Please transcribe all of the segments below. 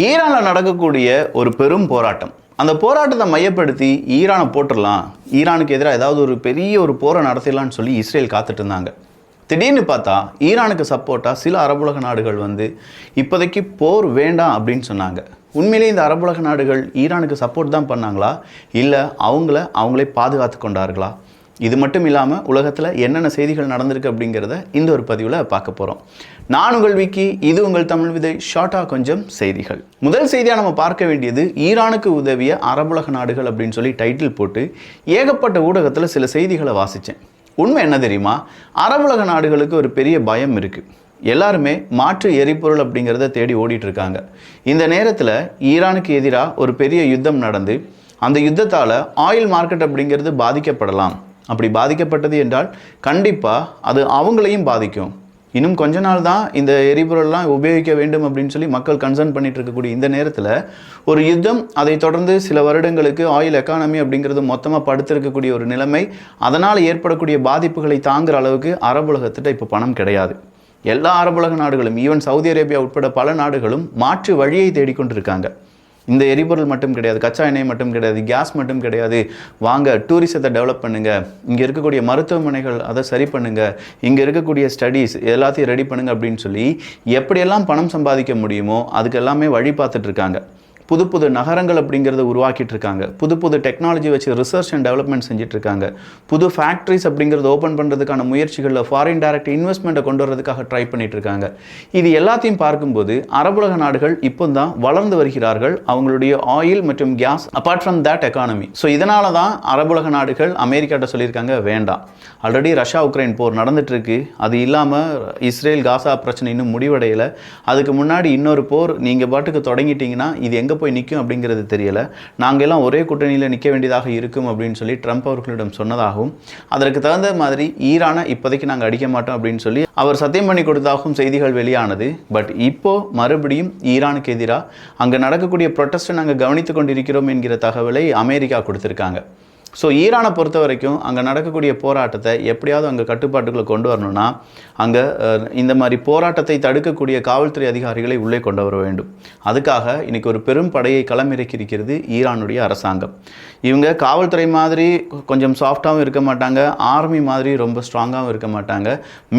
ஈரானில் நடக்கக்கூடிய ஒரு பெரும் போராட்டம். அந்த போராட்டத்தை மையப்படுத்தி ஈரானை போட்டுடலாம், ஈரானுக்கு எதிராக ஏதாவது ஒரு பெரிய ஒரு போரை நடத்திடலான்னு சொல்லி இஸ்ரேல் காத்துட்டு இருந்தாங்க. திடீர்னு பார்த்தா ஈரானுக்கு சப்போர்ட்டாக சில அரபுலக நாடுகள் இப்போதைக்கு போர் வேண்டாம் அப்படின்னு சொன்னாங்க. உண்மையிலே இந்த அரபுலக நாடுகள் ஈரானுக்கு சப்போர்ட் தான் பண்ணாங்களா, இல்லை அவங்களே பாதுகாத்து கொண்டார்களா? இது மட்டும் இல்லாமல் உலகத்தில் என்னென்ன செய்திகள் நடந்திருக்கு அப்படிங்கிறத இந்த ஒரு பதிவில் பார்க்க போகிறோம். நான் உங்கள் விக்கி, இது உங்கள் தமிழ் விதை. ஷார்ட்டாக கொஞ்சம் செய்திகள். முதல் செய்தியாக நம்ம பார்க்க வேண்டியது ஈரானுக்கு உதவிய அரபுலக நாடுகள் அப்படின்னு சொல்லி டைட்டில் போட்டு ஏகப்பட்ட ஊடகத்தில் சில செய்திகளை வாசித்தேன். உண்மை என்ன தெரியுமா? அரபுலக நாடுகளுக்கு ஒரு பெரிய பயம் இருக்குது. எல்லாருமே மாற்று எரிபொருள் அப்படிங்கிறத தேடி ஓடிட்டு இருக்காங்க. இந்த நேரத்தில் ஈரானுக்கு எதிராக ஒரு பெரிய யுத்தம் நடந்து அந்த யுத்தத்தால் ஆயில் மார்க்கெட் அப்படிங்கிறது பாதிக்கப்படலாம். அப்படி பாதிக்கப்பட்டது என்றால் கண்டிப்பாக அது அவங்களையும் பாதிக்கும். இன்னும் கொஞ்ச நாள் தான் இந்த எரிபொருள்லாம் உபயோகிக்க வேண்டும் அப்படின்னு சொல்லி மக்கள் கன்சர்ன் பண்ணிட்டு இருக்கக்கூடிய இந்த நேரத்தில் ஒரு யுத்தம், அதை தொடர்ந்து சில வருடங்களுக்கு ஆயில் எக்கானமி அப்படிங்கிறது மொத்தமாக படுத்திருக்கக்கூடிய ஒரு நிலைமை, அதனால் ஏற்படக்கூடிய பாதிப்புகளை தாங்குகிற அளவுக்கு அரபுலகத்திட்ட இப்போ பணம் கிடையாது. எல்லா அரபுலக நாடுகளும், ஈவன் சவுதி அரேபியா உட்பட பல நாடுகளும் மாற்று வழியை தேடிக்கொண்டிருக்காங்க. இந்த எரிபொருள் மட்டும் கிடையாது, கச்சா எண்ணெய் மட்டும் கிடையாது, கேஸ் மட்டும் கிடையாது, வாங்க டூரிசத்தை டெவலப் பண்ணுங்கள், இங்கே இருக்கக்கூடிய மருத்துவமனைகள் அதை சரி பண்ணுங்கள், இங்கே இருக்கக்கூடிய ஸ்டடீஸ் எல்லாத்தையும் ரெடி பண்ணுங்கள் அப்படின்னு சொல்லி எப்படியெல்லாம் பணம் சம்பாதிக்க முடியுமோ அதுக்கு எல்லாமே வழி பார்த்துட்ருக்காங்க. புது புது நகரங்கள் அப்படிங்கிறத உருவாக்கிட்டு இருக்காங்க. புது புது டெக்னாலஜி வச்சு ரிசர்ச் அண்ட் டெவலப்மெண்ட் செஞ்சுட்டு இருக்காங்க. புது ஃபேக்ட்ரிஸ் அப்படிங்கிறது ஓப்பன் பண்ணுறதுக்கான முயற்சிகளில் ஃபாரின் டைரக்ட் இன்வெஸ்ட்மெண்ட்டை கொண்டு வரதுக்காக ட்ரை பண்ணிட்டு இருக்காங்க. இது எல்லாத்தையும் பார்க்கும்போது அரபுலக நாடுகள் இப்போ தான் வளர்ந்து வருகிறார்கள், அவங்களுடைய ஆயில் மற்றும் gas apart from that economy. So இதனால தான் அரபுலக நாடுகள் அமெரிக்காட்ட சொல்லியிருக்காங்க வேண்டாம். ஆல்ரெடி ரஷ்யா உக்ரைன் போர் நடந்துட்டு இருக்கு, அது இல்லாமல் இஸ்ரேல் காசா பிரச்சனை இன்னும் முடிவடையலை, அதுக்கு முன்னாடி இன்னொரு போர் நீங்கள் பாட்டுக்கு தொடங்கிட்டீங்கன்னா இது எங்கே போய் நிற்கும் அப்படிங்கிறது தெரியல, நாங்கள் எல்லாம் ஒரே கூட்டணியில் நிற்க வேண்டியதாக இருக்கும் அப்படின்னு சொல்லி ட்ரம்ப் அவர்களிடம் சொன்னதாகவும், அதற்கு தகுந்த மாதிரி ஈரானை இப்போதைக்கு நாங்கள் அடிக்க மாட்டோம் அப்படின்னு சொல்லி அவர் சத்தியம் பண்ணி கொடுத்ததாகவும் செய்திகள் வெளியானது. பட் இப்போ மறுபடியும் ஈரானுக்கு எதிராக அங்கே நடக்கக்கூடிய ப்ரொட்டஸ்ட்டை நாங்கள் கவனித்து கொண்டிருக்கிறோம் என்கிற தகவலை அமெரிக்கா கொடுத்துருக்காங்க. ஸோ ஈரானை பொறுத்த வரைக்கும் அங்கே நடக்கக்கூடிய போராட்டத்தை எப்படியாவது அங்கே கட்டுப்பாட்டுக்குள்ளே கொண்டு வரணும்னா அங்கே இந்த மாதிரி போராட்டத்தை தடுக்கக்கூடிய காவல்துறை அதிகாரிகளை உள்ளே கொண்டு வர வேண்டும். அதுக்காக இன்றைக்கி ஒரு பெரும் படையை களமிறக்கியிருக்கிறது ஈரானுடைய அரசாங்கம். இவங்க காவல்துறை மாதிரி கொஞ்சம் சாஃப்டாகவும் இருக்க மாட்டாங்க, ஆர்மி மாதிரி ரொம்ப ஸ்ட்ராங்காகவும் இருக்க மாட்டாங்க.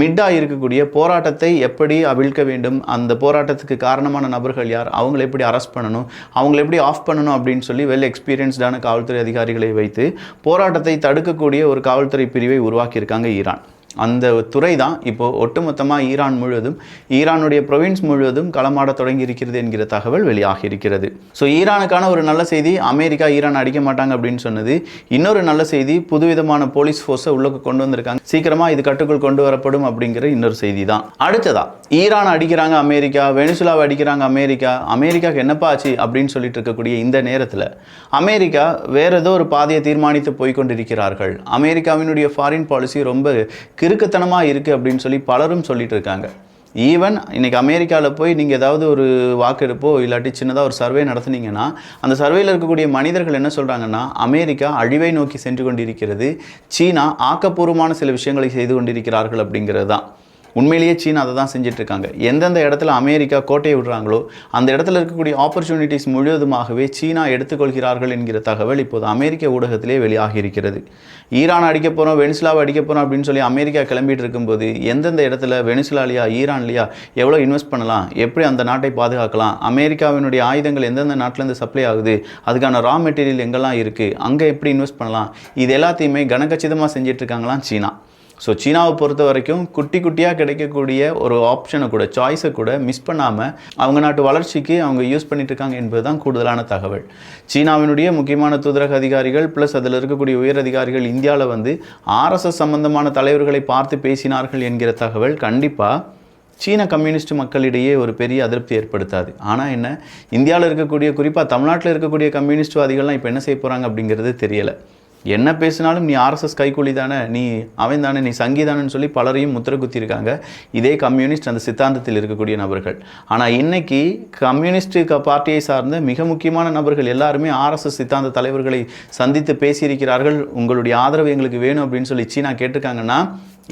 மிட்டாக இருக்கக்கூடிய போராட்டத்தை எப்படி அவிழ்க்க வேண்டும், அந்த போராட்டத்துக்கு காரணமான நபர்கள் யார், அவங்களை எப்படி அரெஸ்ட் பண்ணணும், அவங்களை எப்படி ஆஃப் பண்ணணும் அப்படின்னு சொல்லி வெல் எக்ஸ்பீரியன்ஸ்டான காவல்துறை அதிகாரிகளை வைத்து போராட்டத்தை தடுக்கக்கூடிய ஒரு காவல்துறை பிரிவை உருவாக்கியிருக்காங்க ஈரான். அந்த துறை தான் இப்போது ஒட்டுமொத்தமாக ஈரான் முழுவதும், ஈரானுடைய ப்ரொவின்ஸ் முழுவதும் களமாட தொடங்கி இருக்கிறது என்கிற தகவல் வெளியாகி இருக்கிறது. ஸோ ஈரானுக்கான ஒரு நல்ல செய்தி, அமெரிக்கா ஈரான் அடிக்க மாட்டாங்க அப்படின்னு சொன்னது. இன்னொரு நல்ல செய்தி, புதுவிதமான போலீஸ் ஃபோர்ஸை உள்ளுக்கு கொண்டு வந்திருக்காங்க, சீக்கிரமாக இது கட்டுக்குள் கொண்டு வரப்படும் அப்படிங்கிற இன்னொரு செய்தி தான். அடுத்ததா ஈரான் அடிக்கிறாங்க அமெரிக்கா, வெனிசுலாவை அடிக்கிறாங்க அமெரிக்கா, அமெரிக்காவுக்கு என்னப்பா ஆச்சு அப்படின்னு சொல்லிட்டு இருக்கக்கூடிய இந்த நேரத்தில் அமெரிக்கா வேற ஏதோ ஒரு பாதையை தீர்மானித்து போய்கொண்டிருக்கிறார்கள். அமெரிக்காவினுடைய ஃபாரின் பாலிசி ரொம்ப கிறுக்குத்தனமாக இருக்குது அப்படின்னு சொல்லி பலரும் சொல்லிட்டு இருக்காங்க. ஈவன் இன்றைக்கி அமெரிக்காவில் போய் நீங்கள் ஏதாவது ஒரு வாக்கெடுப்போ இல்லாட்டி சின்னதாக ஒரு சர்வே நடத்துனீங்கன்னா அந்த சர்வேயில் இருக்கக்கூடிய மனிதர்கள் என்ன சொல்கிறாங்கன்னா அமெரிக்கா அழிவை நோக்கி சென்று கொண்டிருக்கிறது, சீனா ஆக்கப்பூர்வமான சில விஷயங்களை செய்து கொண்டிருக்கிறார்கள் அப்படிங்கிறது தான். உண்மையிலேயே சீனா அதை தான் செஞ்சிட்ருக்காங்க. எந்தெந்த இடத்துல அமெரிக்கா கோட்டையை விடுறாங்களோ அந்த இடத்துல இருக்கக்கூடிய ஆப்பர்ச்சுனிட்டிஸ் முழுவதுமாகவே சீனா எடுத்துக்கொள்கிறார்கள் என்கிற தகவல் இப்போது அமெரிக்க ஊடகத்திலே வெளியாகி இருக்கிறது. ஈரான் அடிக்க போகிறோம், வெனிசுலாவை அடிக்க போகிறோம் அப்படின்னு சொல்லி அமெரிக்கா கிளம்பிட்டு இருக்கும்போது எந்தெந்த இடத்துல வெனிசுலாலையா ஈரான்லையா எவ்வளோ இன்வெஸ்ட் பண்ணலாம், எப்படி அந்த நாட்டை பாதுகாக்கலாம், அமெரிக்காவினுடைய ஆயுதங்கள் எந்தெந்த நாட்டிலேருந்து சப்ளை ஆகுது, அதுக்கான ரா மெட்டீரியல் எங்கெல்லாம் இருக்குது, அங்கே எப்படி இன்வெஸ்ட் பண்ணலாம், இது எல்லாத்தையுமே கனகச்சிதமாக செஞ்சிட்ருக்காங்களாம் சீனா. ஸோ சீனாவை பொறுத்த வரைக்கும் குட்டி குட்டியாக கிடைக்கக்கூடிய ஒரு ஆப்ஷனை கூட, சாய்ஸை கூட மிஸ் பண்ணாமல் அவங்க நாட்டு வளர்ச்சிக்கு அவங்க யூஸ் பண்ணிட்டு இருக்காங்க என்பது தான் கூடுதலான தகவல். சீனாவினுடைய முக்கியமான தூதரக அதிகாரிகள் ப்ளஸ் அதில் இருக்கக்கூடிய உயர் அதிகாரிகள் இந்தியாவில் ஆர்எஸ்எஸ் சம்பந்தமான தலைவர்களை பார்த்து பேசினார்கள் என்கிற தகவல் கண்டிப்பாக சீன கம்யூனிஸ்ட் மக்களிடையே ஒரு பெரிய அதிருப்தி ஏற்படுத்தாது. ஆனால் என்ன, இந்தியாவில் இருக்கக்கூடிய, குறிப்பாக தமிழ்நாட்டில் இருக்கக்கூடிய கம்யூனிஸ்ட்வாதிகள்லாம் இப்போ என்ன செய்ய போகிறாங்க அப்படிங்கிறது தெரியலை. என்ன பேசினாலும் நீ ஆர்எஸ்எஸ் கைக்கூலி தானே, நீ அவன் தானே, நீ சங்கிதானன்னு சொல்லி பலரையும் முத்திர குத்திருக்காங்க இதே கம்யூனிஸ்ட் அந்த சித்தாந்தத்தில் இருக்கக்கூடிய நபர்கள். ஆனால் இன்னைக்கு கம்யூனிஸ்ட் பார்ட்டியை சார்ந்த மிக முக்கியமான நபர்கள் எல்லாருமே ஆர்எஸ்எஸ் சித்தாந்த தலைவர்களை சந்தித்து பேசியிருக்கிறார்கள். உங்களுடைய ஆதரவு எங்களுக்கு வேணும் அப்படின்னு சொல்லி சீனா கேட்டிருக்காங்கன்னா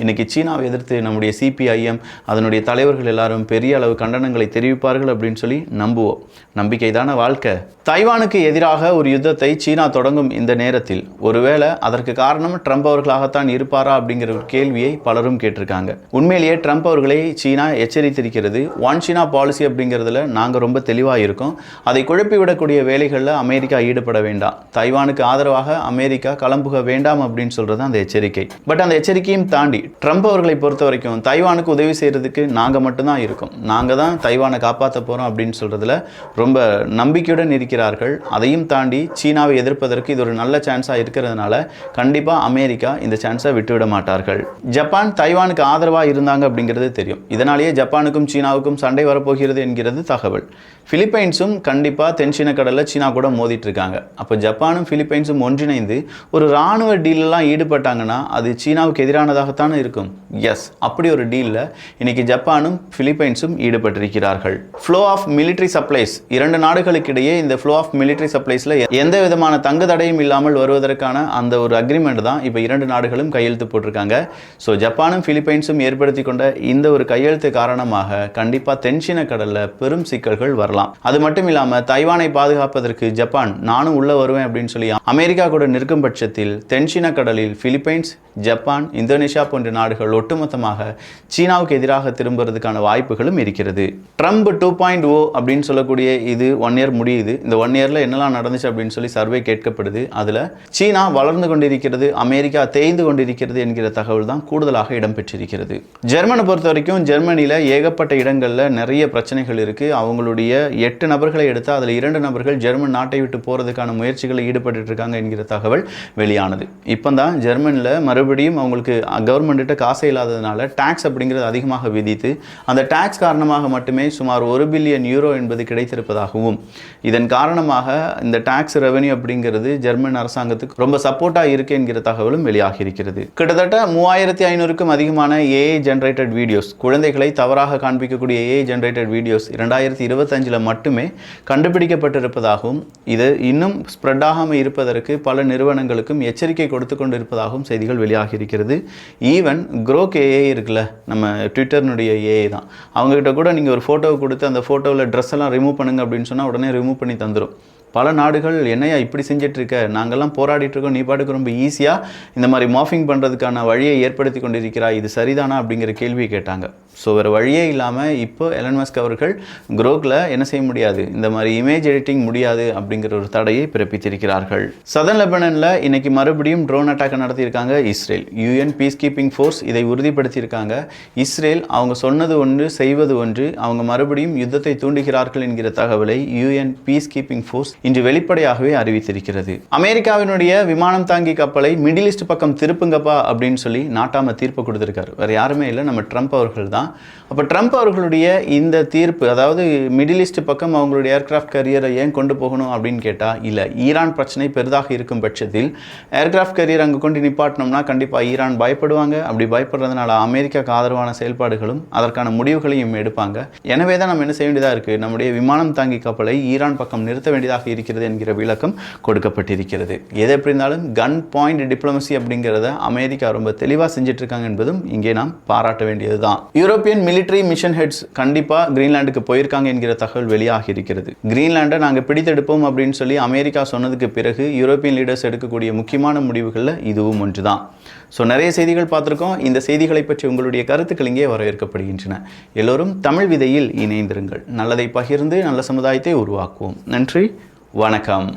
இன்றைக்கி சீனாவை எதிர்த்து நம்முடைய சிபிஐஎம் அதனுடைய தலைவர்கள் எல்லாரும் பெரிய அளவு கண்டனங்களை தெரிவிப்பார்கள் அப்படின்னு சொல்லி நம்புவோம். நம்பிக்கை தானே வாழ்க்கை. தைவானுக்கு எதிராக ஒரு யுத்தத்தை சீனா தொடங்கும் இந்த நேரத்தில் ஒருவேளை அதற்கு காரணம் ட்ரம்ப் அவர்களாகத்தான் இருப்பாரா அப்படிங்கிற ஒரு கேள்வியை பலரும் கேட்டிருக்காங்க. உண்மையிலேயே ட்ரம்ப் அவர்களை சீனா எச்சரித்திருக்கிறது. ஒன் சீனா பாலிசி அப்படிங்கிறதுல நாங்கள் ரொம்ப தெளிவாக இருக்கோம். அதை குழப்பிவிடக்கூடிய வேலைகளில் அமெரிக்கா ஈடுபட வேண்டாம், தைவானுக்கு ஆதரவாக அமெரிக்கா களம்புக வேண்டாம் அப்படின்னு சொல்கிறது அந்த எச்சரிக்கை. பட் அந்த எச்சரிக்கையும் தாண்டி ட்ரம்ப் அவர்களை பொறுத்த வரைக்கும் தைவானுக்கு உதவி செய்கிறதுக்கு நாங்கள் மட்டும்தான் இருக்கோம், நாங்கள் தான் தைவானை காப்பாற்ற போகிறோம் அப்படின்னு சொல்கிறதுல ரொம்ப நம்பிக்கையுடன் இருக்கிறார்கள். அதையும் தாண்டி சீனாவை எதிர்ப்பதற்கு இது ஒரு நல்ல சான்ஸாக இருக்கிறதுனால கண்டிப்பாக அமெரிக்கா இந்த சான்ஸை விட்டுவிட மாட்டார்கள். ஜப்பான் தைவானுக்கு ஆதரவாக இருந்தாங்க அப்படிங்கிறது தெரியும். இதனாலேயே ஜப்பானுக்கும் சீனாவுக்கும் சண்டை வரப்போகிறது என்கிறது தகவல். பிலிப்பைன்ஸும் கண்டிப்பாக தென்சீன கடலில் சீனா கூட மோதிட்டு இருக்காங்க. அப்போ ஜப்பானும் பிலிப்பைன்ஸும் ஒன்றிணைந்து ஒரு இராணுவ டீலெலாம் ஈடுபட்டாங்கன்னா அது சீனாவுக்கு எதிரானதாகத்தானே இருக்கும். எஸ், அப்படி ஒரு டீலில் இன்னைக்கு ஜப்பானும் பிலிப்பைன்ஸும் ஈடுபட்டிருக்கிறார்கள். ஃப்ளோ ஆஃப் மிலிட்ரி சப்ளைஸ், இரண்டு நாடுகளுக்கு இடையே இந்த ஃப்ளோ ஆஃப் மிலிட்ரி சப்ளைஸில் எந்த விதமான தங்கு தடையும் இல்லாமல் வருவதற்கான அந்த ஒரு அக்ரிமெண்ட் தான் இப்போ இரண்டு நாடுகளும் கையெழுத்து போட்டிருக்காங்க. ஸோ ஜப்பானும் பிலிப்பைன்ஸும் ஏற்படுத்தி கொண்ட இந்த ஒரு கையெழுத்து காரணமாக கண்டிப்பாக தென்சீன கடலில் பெரும் சிக்கல்கள் வரலாம். அது மட்டும் இல்லாமல் தைவானை பாதுகாப்பதற்கு ஜப்பான் நானும் உள்ள வருவேன் அப்படின்னு சொல்லி அமெரிக்கா கூட நிற்கும் பட்சத்தில் தென்சீன கடலில் பிலிப்பைன்ஸ், ஜப்பான், இந்தோனேஷியா போன்ற நாடுகள் ஒட்டுமொத்தமாக சீனாவுக்கு எதிராக திரும்புறதுக்கான வாய்ப்புகளும் இருக்கிறது. ட்ரம்ப் 2.0 அப்படின்னு சொல்லக்கூடிய இது 1 இயர் முடியுது. இந்த 1 இயரில் என்னெல்லாம் நடந்துச்சு அப்படின்னு சொல்லி சர்வே கேட்கப்படுது. அதில் சீனா வளர்ந்து கொண்டிருக்கிறது, அமெரிக்கா தேய்ந்து கொண்டிருக்கிறது என்கிற தகவல் தான் கூடுதலாக இடம்பெற்றிருக்கிறது. ஜெர்மனை பொறுத்த வரைக்கும் ஜெர்மனியில் ஏகப்பட்ட இடங்களில் நிறைய பிரச்சனைகள் இருக்குது. அவங்களுடைய 8 நபர்களை எடுத்தால் அதில் 2 நபர்கள் ஜெர்மன் நாட்டை விட்டு போகிறதுக்கான முயற்சிகளில் ஈடுபட்டு இருக்காங்க என்கிற தகவல் வெளியானது. இப்போ தான் ஜெர்மனில் மறுபடியும் அவங்களுக்கு கவர்மெண்ட்ட காசே இல்லாததுனால டாக்ஸ் அப்படிங்கிறது அதிகமாக விதித்து அந்த டாக்ஸ் காரணமாக மட்டுமே சுமார் 1 பில்லியன் யூரோ என்பது கிடைத்திருப்பதாகவும் இதன் காரணமாக இந்த டாக்ஸ் ரெவென்யூ அப்படிங்கிறது ஜெர்மன் அரசாங்கத்துக்கு ரொம்ப சப்போர்ட்டாக இருக்கு என்கிற தகவலும் வெளியாகி இருக்கிறது. கிட்டத்தட்ட 3500க்கும் அதிகமான ஏஐ ஜென்ரேட்டட் வீடியோஸ், குழந்தைகளை தவறாக காண்பிக்கக்கூடிய ஏஐ ஜென்ரேட்டட் வீடியோஸ் 2025 மட்டுமே கண்டுபிடிக்கப்பட்டிருப்பதாகவும் இது இன்னும் ஸ்ப்ரெட் ஆகாமல் இருப்பதற்கு பல நிறுவனங்களுக்கும் எச்சரிக்கை கொடுத்து கொண்டு இருப்பதாகவும் செய்திகள் வெளியாகி இருக்கிறது. ஈவன் குரோக் ஏஐ இருக்குல்ல, நம்ம ட்விட்டர்னுடைய ஏஐ தான், அவங்ககிட்ட கூட நீங்கள் ஒரு ஃபோட்டோவை கொடுத்து அந்த ஃபோட்டோவில் ட்ரெஸ் எல்லாம் ரிமூவ் பண்ணுங்க அப்படின்னு சொன்னால் உடனே ரிமூவ் பண்ணி தந்துடும். பல நாடுகள் என்னையா இப்படி செஞ்சிட்ருக்க, நாங்கள்லாம் போராடிட்டு இருக்கோம், நீ பாட்டுக்கு ரொம்ப ஈஸியாக இந்த மாதிரி மாஃபிங் பண்ணுறதுக்கான வழியை ஏற்படுத்தி கொண்டிருக்கிறா, இது சரிதானா அப்படிங்கிற கேள்வி கேட்டாங்க. ஸோ வேறு வழியே இல்லாமல் இப்போ எலன் மஸ்க் அவர்கள் குரோக்கில் என்ன செய்ய முடியாது, இந்த மாதிரி இமேஜ் எடிட்டிங் முடியாது அப்படிங்கிற ஒரு தடையை பிறப்பித்திருக்கிறார்கள். சதர்ன் லெபனனில் இன்னைக்கு மறுபடியும் ட்ரோன் அட்டாக் நடத்தியிருக்காங்க Israel. UN piece keeping force இதை உறுதிப்படுத்தியிருக்காங்க. இஸ்ரேல் அவங்க சொன்னது ஒன்று செய்வது ஒன்று, அவங்க மறுபடியும் யுத்தத்தை தூண்டுகிறார்கள் என்கிற தகவலை யூஎன் பீஸ் கீப்பிங் ஃபோர்ஸ் இன்று வெளிப்படையாகவே அறிவித்திருக்கிறது. அமெரிக்காவினுடைய விமானம் தாங்கி கப்பலை மிடில் ஈஸ்ட் பக்கம் திருப்புங்கப்பா அப்படின்னு சொல்லி நாட்டாம தீர்ப்பு கொடுத்திருக்காரு. வேற யாருமே இல்லை, நம்ம ட்ரம்ப் அவர்கள் தான். அப்போ ட்ரம்ப் அவர்களுடைய இந்த தீர்ப்பு, அதாவது மிடில் ஈஸ்ட் பக்கம் அவங்களுடைய ஏர்கிராஃப்ட் கரியரை ஏன் கொண்டு போகணும் அப்படின்னு கேட்டால், இல்லை ஈரான் பிரச்சனை பெரிதாக இருக்கும் பட்சத்தில் ஏர்கிராஃப்ட் கரியர் அங்கே கொண்டு நிப்பாட்டினோம்னா கண்டிப்பாக ஈரான் பயப்படுவாங்க. அப்படி பயப்படுறதுனால அமெரிக்காவுக்கு ஆதரவான செயல்பாடுகளும் அதற்கான முடிவுகளையும் எடுப்பாங்க. எனவே தான் நம்ம என்ன செய்ய வேண்டியதாக இருக்குது, நம்முடைய விமானம் தாங்கி கப்பலை ஈரான் பக்கம் நிறுத்த வேண்டியதாக இருக்கிறது என்கிற விளக்கம் கொடுக்கப்பட்டிருக்கிறது. எது எப்படி இருந்தாலும் கன் பாயிண்ட் டிப்ளமசி அப்படிங்கிறத அமெரிக்கா ரொம்ப தெளிவாக செஞ்சுட்டு இருக்காங்க என்பதும் இங்கே நாம் பாராட்ட வேண்டியது தான். யூரோப்பியன் மிலிட்டரி மிஷன் ஹெட்ஸ் கண்டிப்பாக கிரீன்லாண்டுக்கு போயிருக்காங்க என்கிற தகவல் வெளியாகி இருக்கிறது. கிரீன்லாண்டை நாங்கள் பிடித்தெடுப்போம் அப்படின்னு சொல்லி அமெரிக்கா சொன்னதுக்கு பிறகு யூரோப்பியன் லீடர்ஸ் எடுக்கக்கூடிய முக்கியமான முடிவுகளில் இதுவும் ஒன்று தான். ஸோ நிறைய செய்திகள் பார்த்துருக்கோம். இந்த செய்திகளை பற்றி உங்களுடைய கருத்துக்கள் இங்கே வரவேற்கப்படுகின்றன. எல்லோரும் தமிழ் விதையில் இணைந்திருங்கள். நல்லதை பகிர்ந்து நல்ல சமுதாயத்தை உருவாக்குவோம். நன்றி, வணக்கம்.